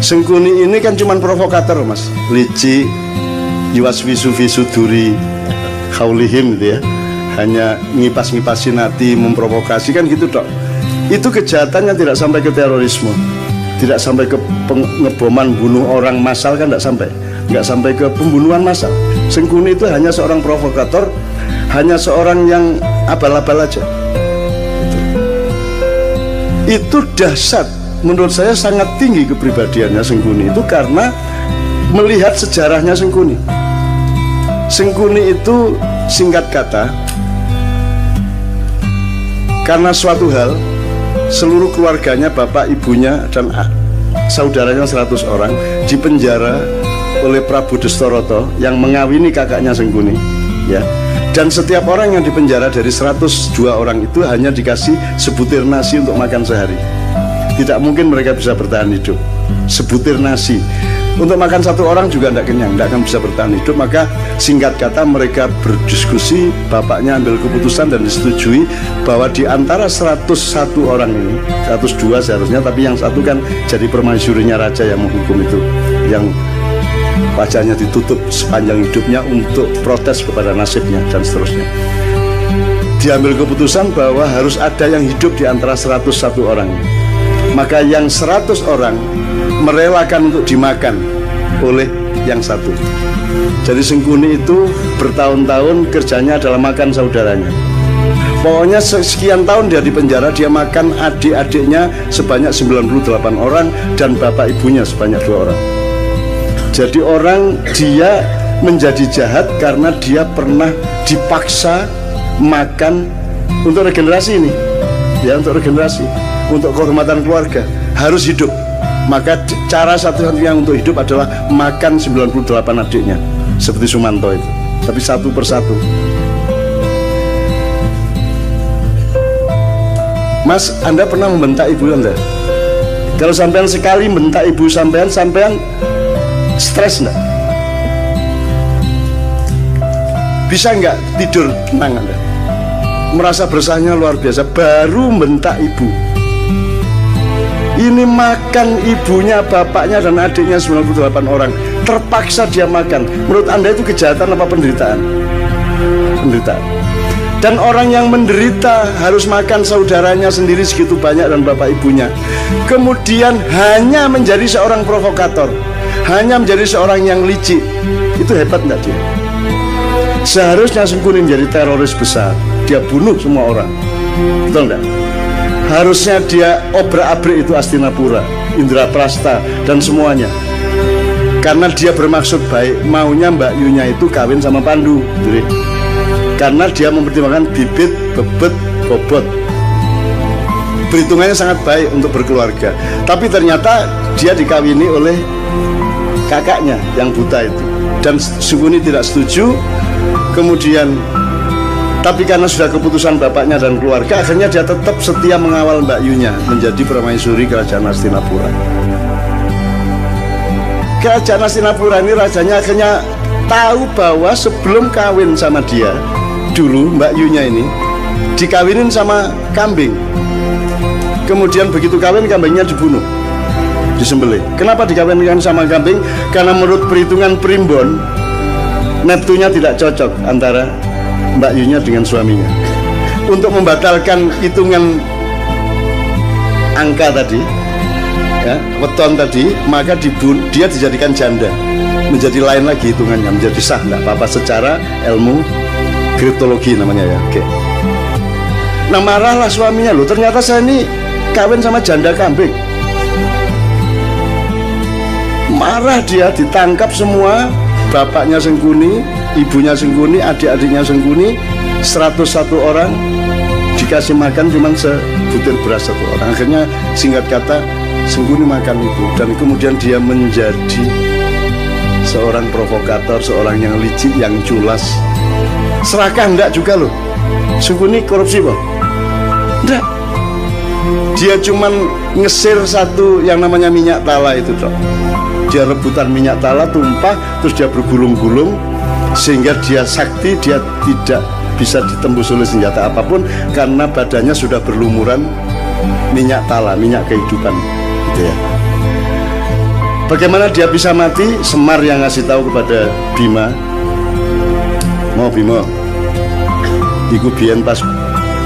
Sengkuni ini kan cuman provokator mas, licik, yuwaswisu visuduri kaulihim gitu ya, hanya ngipas-ngipasin hati, memprovokasi kan gitu dok. Itu kejahatannya tidak sampai ke terorisme, tidak sampai ke pengeboman bunuh orang massal kan, nggak sampai ke pembunuhan massal. Sengkuni itu hanya seorang provokator, hanya seorang yang abal-abal aja. Itu dahsyat, menurut saya sangat tinggi kepribadiannya Sengkuni itu karena melihat sejarahnya Sengkuni. Sengkuni itu singkat kata, karena suatu hal seluruh keluarganya, bapak, ibunya, dan saudaranya 100 orang dipenjara oleh Prabu Destoroto yang mengawini kakaknya Sengkuni ya. Dan setiap orang yang dipenjara dari 102 orang itu hanya dikasih sebutir nasi untuk makan sehari. Tidak mungkin mereka bisa bertahan hidup. Sebutir nasi untuk makan satu orang juga tidak kenyang, tidak akan bisa bertahan hidup. Maka singkat kata mereka berdiskusi, bapaknya ambil keputusan dan disetujui bahwa di antara 101 orang ini, 102 seharusnya, tapi yang satu kan jadi permaisurinya raja yang menghukum itu, yang wajahnya ditutup sepanjang hidupnya untuk protes kepada nasibnya dan seterusnya. Diambil keputusan bahwa harus ada yang hidup di antara 101 orang. Maka yang 100 orang merelakan untuk dimakan oleh yang satu. Jadi Sengkuni itu bertahun-tahun kerjanya adalah makan saudaranya. Pokoknya sekian tahun dia di penjara, dia makan adik-adiknya sebanyak 98 orang dan bapak ibunya sebanyak 2 orang. Jadi dia menjadi jahat karena dia pernah dipaksa makan untuk regenerasi ini. Ya, untuk regenerasi, untuk kehormatan keluarga, harus hidup. Maka cara satu-satunya untuk hidup adalah makan 98 adiknya, seperti Sumanto itu, tapi satu persatu. Mas, Anda pernah membentak ibu Anda? Kalau sampean sekali membentak ibu sampean stres enggak? Bisa enggak tidur tenang Anda? Merasa bersahnya luar biasa, baru membentak ibu. Ini makan ibunya, bapaknya, dan adiknya 98 orang. Terpaksa dia makan. Menurut Anda itu kejahatan apa penderitaan? Penderitaan. Dan orang yang menderita harus makan saudaranya sendiri segitu banyak dan bapak ibunya. Kemudian hanya menjadi seorang provokator, hanya menjadi seorang yang licik. Itu hebat enggak dia? Seharusnya Sengkuni menjadi teroris besar. Dia bunuh semua orang. Betul enggak? Harusnya dia obrak-abrik itu Hastinapura, Indraprasta, dan semuanya. Karena dia bermaksud baik, maunya Mbak Yunya itu kawin sama Pandu. Jadi, karena dia mempertimbangkan bibit, bebet, bobot. Perhitungannya sangat baik untuk berkeluarga. Tapi ternyata dia dikawini oleh kakaknya yang buta itu. Dan Sengkuni tidak setuju. Kemudian tapi karena sudah keputusan bapaknya dan keluarga, akhirnya dia tetap setia mengawal Mbak Yunya menjadi permaisuri kerajaan Hastinapura. Kerajaan Hastinapura ini rajanya akhirnya tahu bahwa sebelum kawin sama dia, dulu Mbak Yunya ini dikawinin sama kambing. Kemudian begitu kawin, kambingnya dibunuh, disembelih. Kenapa dikawinkan sama kambing? Karena menurut perhitungan primbon, neptunya tidak cocok antara Mbak Yunya dengan suaminya. Untuk membatalkan hitungan angka tadi ya, weton tadi, maka dia dijadikan janda, menjadi lain lagi hitungannya, menjadi sah, tidak apa-apa secara ilmu kriptologi namanya ya. Oke. Nah marahlah suaminya, loh ternyata saya ini kawin sama janda kambing. Marah dia, ditangkap semua, bapaknya Sengkuni, ibunya Sengkuni, adik-adiknya Sengkuni, 101 orang dikasih makan cuma sebutir beras satu orang. Akhirnya singkat kata Sengkuni makan itu, dan kemudian dia menjadi seorang provokator, seorang yang licik, yang culas. Serakah enggak juga loh. Sengkuni korupsi Pak? Enggak. Dia cuman ngesir satu yang namanya minyak tala itu Dok. Dia rebutan minyak tala, tumpah, terus dia bergulung-gulung sehingga dia sakti, dia tidak bisa ditembus oleh senjata apapun karena badannya sudah berlumuran minyak tala, minyak kehidupan gitu ya. Bagaimana dia bisa mati? Semar yang ngasih tahu kepada Bima, mau Bima, iku biyen pas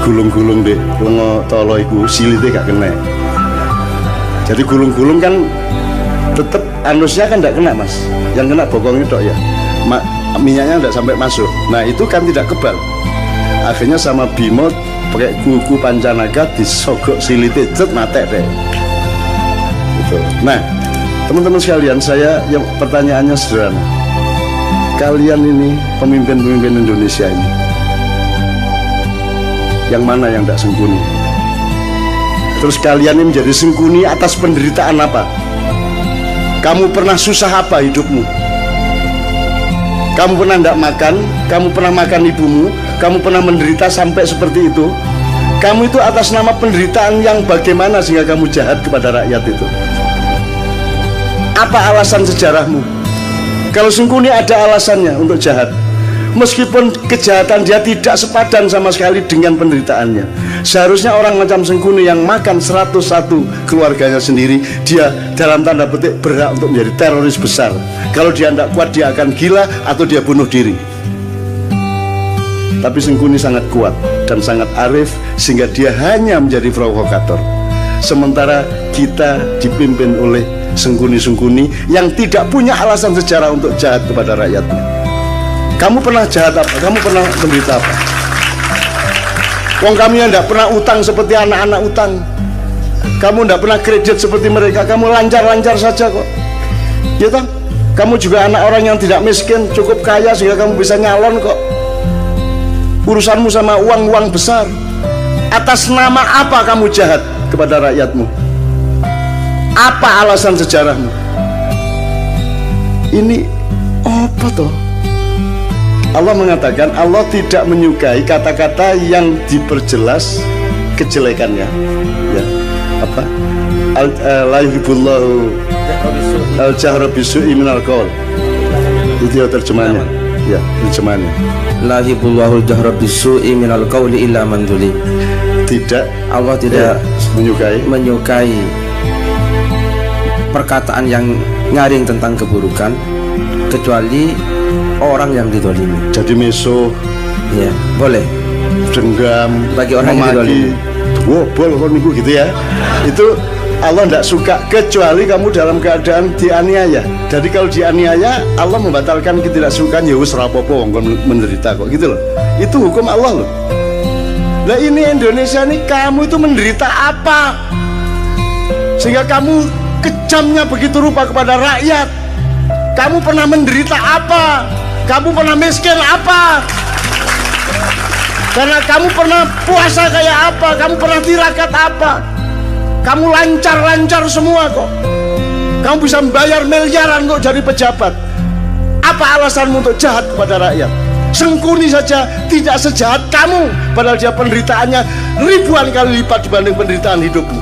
gulung-gulung dek lengo tolo iku silite gak kena. Jadi gulung-gulung kan tetep anusnya kan tidak kena mas, yang kena bokong itu ya, minyaknya tidak sampai masuk. Nah itu kan tidak kebal. Akhirnya sama Bima pakai kuku pancanaga disogok silite cet mate deh. Gitu. Nah teman-teman sekalian, saya yang pertanyaannya sederhana. Kalian ini pemimpin-pemimpin Indonesia ini, yang mana yang tidak sengkuni? Terus kalian ini menjadi sengkuni atas penderitaan apa? Kamu pernah susah apa hidupmu? Kamu pernah tidak makan? Kamu pernah makan ibumu? Kamu pernah menderita sampai seperti itu? Kamu itu atas nama penderitaan yang bagaimana sehingga kamu jahat kepada rakyat itu? Apa alasan sejarahmu? Kalau Sengkuni ada alasannya untuk jahat, meskipun kejahatan dia tidak sepadan sama sekali dengan penderitaannya. Seharusnya orang macam Sengkuni yang makan 101 keluarganya sendiri, dia dalam tanda petik berhak untuk menjadi teroris besar. Kalau dia tidak kuat, dia akan gila atau dia bunuh diri. Tapi Sengkuni sangat kuat dan sangat arif sehingga dia hanya menjadi provokator. Sementara kita dipimpin oleh Sengkuni-sengkuni yang tidak punya alasan sejarah untuk jahat kepada rakyatnya. Kamu pernah jahat apa? Kamu pernah menderita apa? Wong kami yang tidak pernah utang seperti anak-anak utang. Kamu tidak pernah kredit seperti mereka. Kamu lancar-lancar saja kok. Ya toh? Kamu juga anak orang yang tidak miskin, cukup kaya sehingga kamu bisa nyalon kok. Urusanmu sama uang-uang besar. Atas nama apa kamu jahat kepada rakyatmu? Apa alasan sejarahmu? Ini apa toh? Allah mengatakan Allah tidak menyukai kata-kata yang diperjelas kejelekannya. Ya, apa? La yuhibbullahu al-jahra bisu'i minal qaul. Itu ya terjemahannya. Ya, terjemahannya. La yuhibbullahu al-jahra bisu'i minal qauli illa man zulim. Tidak, Allah tidak menyukai perkataan yang nyaring tentang keburukan kecuali orang yang didolimi. Jadi meso, ya boleh. Dendam, bagi orang yang didolimi. Wobol niku gitu ya. Itu Allah tidak suka kecuali kamu dalam keadaan dianiaya. Jadi kalau dianiaya, Allah membatalkan ketidaksukaan. Ya wis rapopo wong menderita kok gitu loh. Itu hukum Allah loh. Nah ini Indonesia nih, kamu itu menderita apa sehingga kamu kejamnya begitu rupa kepada rakyat? Kamu pernah menderita apa? Kamu pernah miskin apa? Karena kamu pernah puasa kayak apa? Kamu pernah tirakat apa? Kamu lancar-lancar semua kok. Kamu bisa membayar miliaran kok jadi pejabat. Apa alasanmu untuk jahat kepada rakyat? Sengkuni saja tidak sejahat kamu, padahal dia penderitaannya ribuan kali lipat dibanding penderitaan hidupmu.